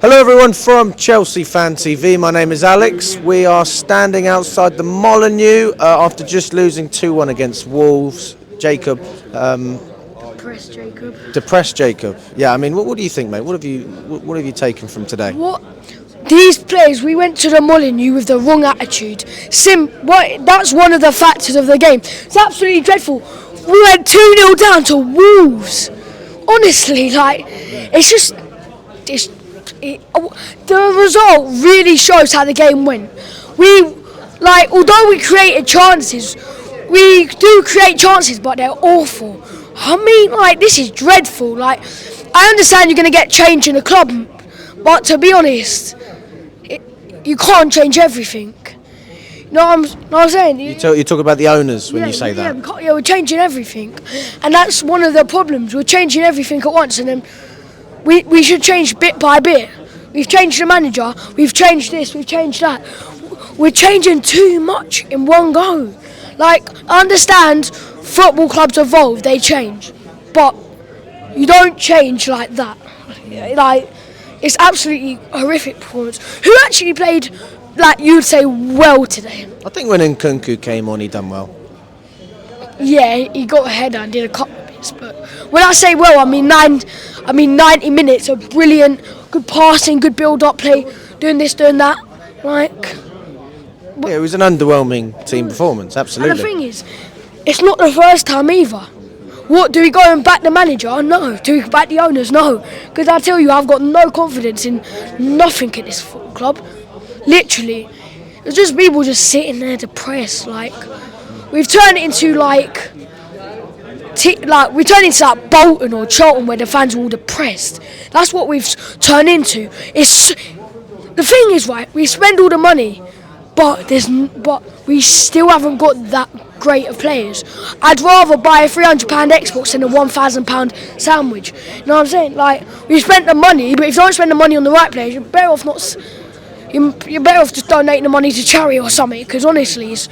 Hello everyone from Chelsea Fan TV, my name is Alex. We are standing outside the Molineux after just losing 2-1 against Wolves. Jacob, depressed Jacob. Yeah, I mean, what do you think, mate? What have you taken from today? These players, we went to the Molineux with the wrong attitude. That's one of the factors of the game. It's absolutely dreadful. We went 2-0 down to Wolves. Honestly, the result really shows how the game went. Although we created chances, we do create chances, but they're awful. I mean, this is dreadful. I understand you're going to get change in the club, but to be honest, you can't change everything. You know what I'm saying? You talk about the owners when you say that. Yeah, we're changing everything, and that's one of the problems. We're changing everything at once, and then we should change bit by bit. We've changed the manager, we've changed this, we've changed that. We're changing too much in one go. I understand football clubs evolve, they change, but you don't change like that. It's absolutely horrific performance. Who actually played, you'd say, well today? I think when Nkunku came on, he done well. Yeah, he got a header and did a couple of bits, but when I say well, I mean 90 minutes of brilliant, good passing, good build-up play, doing this, doing that. Yeah, it was an underwhelming team performance, absolutely. And the thing is, it's not the first time either. What, do we go and back the manager? No. Do we back the owners? No. Because I tell you, I've got no confidence in nothing in this football club. Literally. It's just people just sitting there depressed. We've turned it into we turned into Bolton or Charlton where the fans are all depressed. That's what we've turned into. The thing is, we spend all the money, but we still haven't got that great of players. You'd rather buy a £300 Xbox than a £1,000 sandwich. You know what I'm saying? We spent the money, but if you don't spend the money on the right players, you're better off just donating the money to charity or something. Because honestly, it's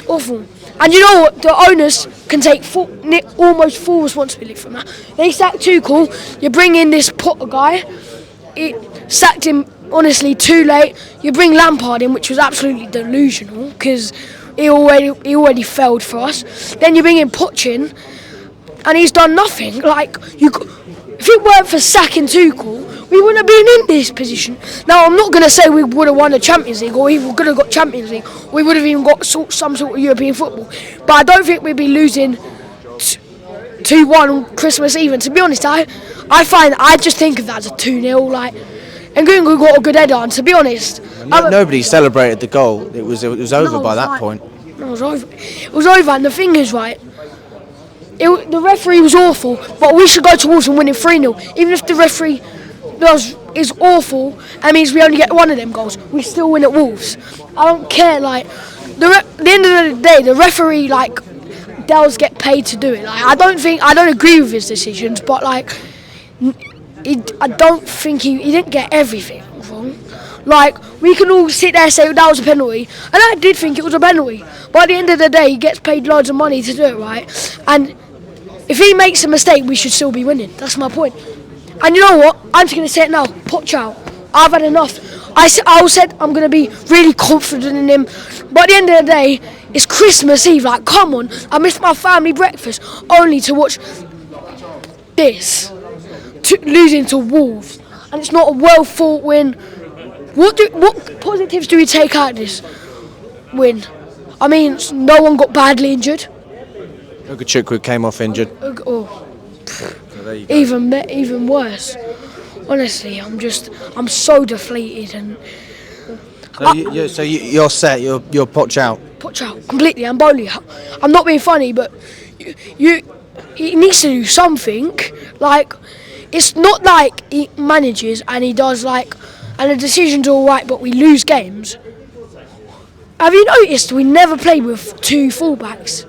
awful. And you know what? The owners can take almost full responsibility from that. They sacked Tuchel. You bring in this Potter guy. It sacked him honestly too late. You bring Lampard in, which was absolutely delusional because he already failed for us. Then you bring in POCH in, and he's done nothing. If it weren't for sacking Tuchel, we wouldn't have been in this position. Now, I'm not going to say we would have won the Champions League or we would have got Champions League. We would have even got some sort of European football. But I don't think we'd be losing 2-1 on Christmas Eve. And to be honest, I just think of that as a 2-0. And Gungu got a good header. And to be honest, nobody celebrated the goal. It was over by that point. No, it was over. It was over. And the thing is, the referee was awful, but we should go to Wolves and win it 3-0. Even if the referee is awful, that means we only get one of them goals. We still win at Wolves. I don't care. At the end of the day, the referee does get paid to do it. I don't agree with his decisions, but I don't think he didn't get everything wrong. We can all sit there and say that was a penalty, and I did think it was a penalty. But at the end of the day, he gets paid loads of money to do it, right? And if he makes a mistake, we should still be winning. That's my point. And you know what? I'm just going to say it now. POCH out. I've had enough. I said I'm going to be really confident in him. But at the end of the day, it's Christmas Eve. Come on. I missed my family breakfast only to watch this. Losing to Wolves. And it's not a well-fought win. What positives do we take out of this win? I mean, no one got badly injured. Ogachukwu came off injured. Even worse. Honestly, I'm so deflated and. So you're set. You're POCH out. POCH out completely. I'm Bowley. I'm not being funny, but he needs to do something. It's not like he manages and he does and the decisions are all right, but we lose games. Have you noticed we never played with two fullbacks?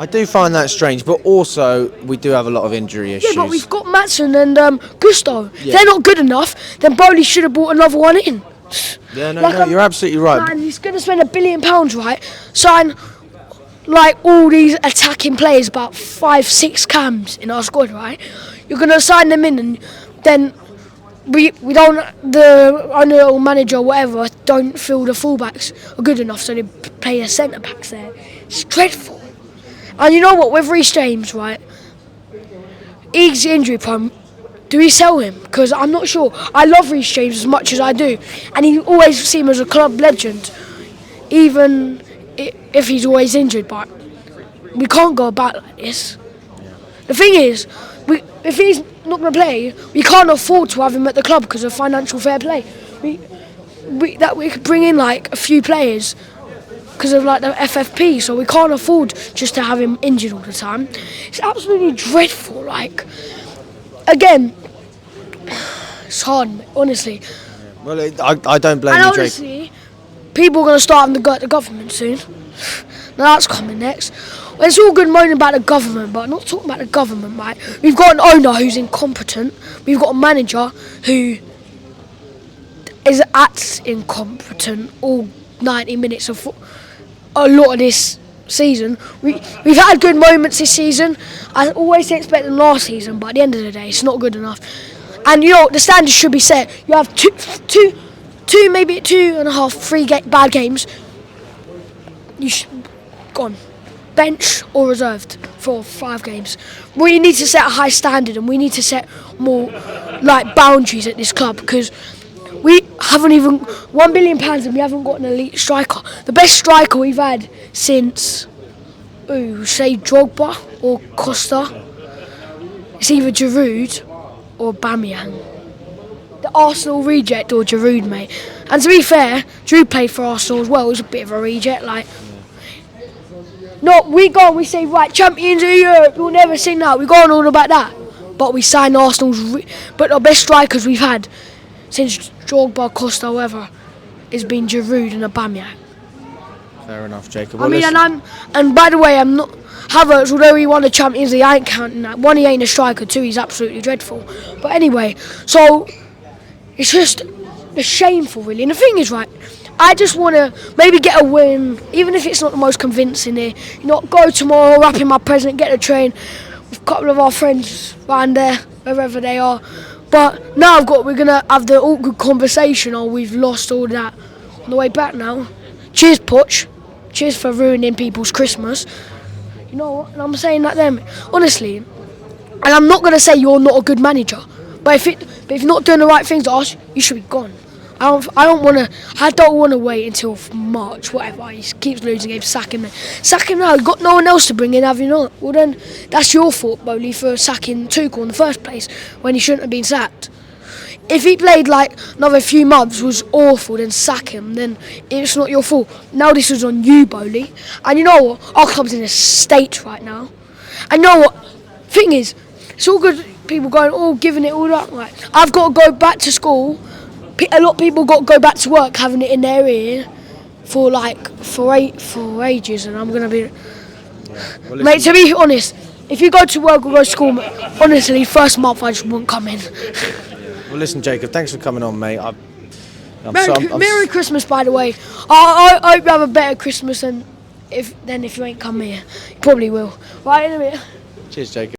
I do find that strange, but also we do have a lot of injury issues. Yeah, but we've got Maatsen and Gusto. Yeah. If they're not good enough, then Bowley should have brought another one in. Yeah, no, you're absolutely right. Man, he's going to spend £1 billion, right? Sign all these attacking players, about 5-6 cams in our squad, right? You're going to sign them in, and then we don't, the under manager or whatever don't feel the fullbacks are good enough, so they play the centre backs there. It's dreadful. And you know what, with Reece James, right, he's injury prone. Do we sell him? Because I'm not sure. I love Reece James as much as I do, and he always see him as a club legend, even if he's always injured. But we can't go about like this. The thing is, if he's not going to play, we can't afford to have him at the club because of financial fair play. We could bring in like a few players because of like the FFP, so we can't afford just to have him injured all the time. It's absolutely dreadful. Like, again, it's hard, honestly. Well, I don't blame And you, Jake. honestly, people are going to start having to go at the government soon. Now that's coming next. Well, it's all good moaning about the government, but not talking about the government, right? We've got an owner who's incompetent. We've got a manager who is incompetent all 90 minutes of a lot of this season. We've had good moments this season. I always say it's better than last season, but at the end of the day, it's not good enough. And you know, the standards should be set. You have two, maybe 2.5, 3 bad games. You should gone, bench or reserved for 5 games. We need to set a high standard, and we need to set more like boundaries at this club, because we haven't even £1 billion and we haven't got an elite striker. The best striker we've had since, say Drogba or Costa. It's either Giroud or Aubameyang. The Arsenal reject or Giroud, mate. And to be fair, Giroud played for Arsenal as well. It was a bit of a reject, like. No, we go and we say, right, champions of Europe, we'll never sing that. We go on all about that. But we sign Arsenal's. But the best strikers we've had since Drogba, Costa, whoever, has been Giroud and Aubameyang. Fair enough, Jacob. Well, Well, and by the way, I'm not. Havertz, although he won the Champions League, I ain't counting that. 1, he ain't a striker. 2, he's absolutely dreadful. But anyway, so it's just shameful, really. And the thing is, right, I just want to maybe get a win, even if it's not the most convincing here. You know, go tomorrow, wrap in my present, get a train with a couple of our friends around there, wherever they are. But now we're going to have the awkward conversation, oh, we've lost all that on the way back now. Cheers, POCH. Cheers for ruining people's Christmas. You know what? And I'm saying that them, honestly, and I'm not going to say you're not a good manager, but if you're not doing the right things to us, you should be gone. I don't want to wait until March, whatever. He keeps losing games. Sack him now. You've got no one else to bring in, have you not? Well then, that's your fault, Bowley, for sacking Tuchel in the first place when he shouldn't have been sacked. If he played like another few months, was awful, then sack him, then it's not your fault. Now this is on you, Bowley. And you know what? Our club's in a state right now. And you know what? Thing is, it's all good, people going, giving it all up. Right? I've got to go back to school. A lot of people got to go back to work, having it in their ear for ages, and I'm gonna be. Well, mate, to be honest, if you go to work or go to school, honestly, first month I just won't come in. Well, listen, Jacob, thanks for coming on, mate. Merry Christmas, by the way. I hope you have a better Christmas than if you ain't come here. You probably will. Right, in a minute. Cheers, Jacob.